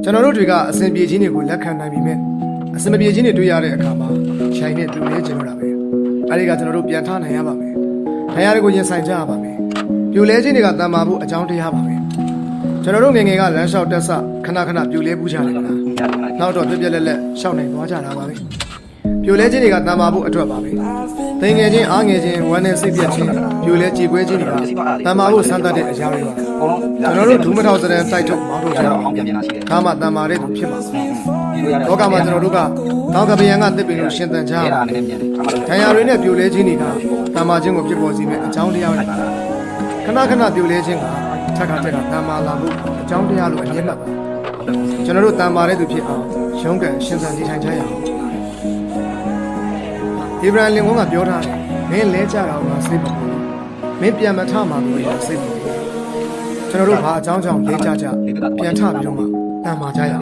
ကျွန်တော်တို့တွေကအစဉ်ပြေချင်းတွေကိုလက်ခံနိုင်ပြီမဲ့အစဉ်မပြေချင်းတွေတွေ့ရတဲ့အခါမှာခြိုင်နဲ့တူလဲကျင်တော့တာပဲအဲဒီကကျွန်တော်တို့ပြန်ထားနိုင်ရပါမယ်။တရားတွေကိုရင်ဆိုင်ကြရပါမယ်။ပြိုလဲချင်းတွေကတန်မာဖို့အကြောင်းတရားပါပဲ။ကျွန်တော်တို့ငယ်ငယ်ကလမ်းလျှောက်တက်ဆခဏခဏပြိုလဲပူးကြတယ်မလား။နောက်တော့ပြက်ပြက်လက်လက်ရှောက်နိုင်သွားကြတာပါပဲ။ပြိုလဲချင်းတွေကတန်မာဖို့အတွက်ပါပဲ။တိမ်ငယ်ချင်းအားငယ်ချင်းဝမ်းနဲ့စိတ်ပြက်ချင်းပြိုလဲကြေကွဲချင်းတွေကတန်မာဖို့စမ်းသပ်တဲ့အရာတွေပါ။ကျွန်တော်တို့ဒုမထောက်စတဲ့တိုက်ထုတ်မောင်းထုတ်ကြအောင်။ဒါမှတန်မာတဲ့သူဖြစ်မှာပါ။လောကမှာကျွန်တော်တို့ကတောင်ကပယံကတစ်ပင်လို့ရှင်သန်ကြရပါတယ်။ခံရတွေနဲ့ပြိုလဲချင်းတွေကတန်မာခြင်းကိုဖြစ်ပေါ်စေမယ့်အကြောင်းတရားတွေပါ။ခဏခဏပြိုလဲခြင်းကထက်ကတန်မာလာမှုအကြောင်းတရားလို့အမြဲမှတ်ပါ။ကျွန်တော်တို့တန်မာတဲ့သူဖြစ်အောင်ရုန်းကန်ရှင်သန်နေထိုင်ကြရအောင်။ဣဗရာလင်ကပြောထားတယ်။မင်းလဲကြတာကစိတ်မပူ။မင်းပြန်မထမှာလို့စိတ်မပူ။ကျွန်တော်တို့ဘာအကြောင်းကြောင့်လဲကြပြန်ထပြီးတော့မှတန်မာကြရ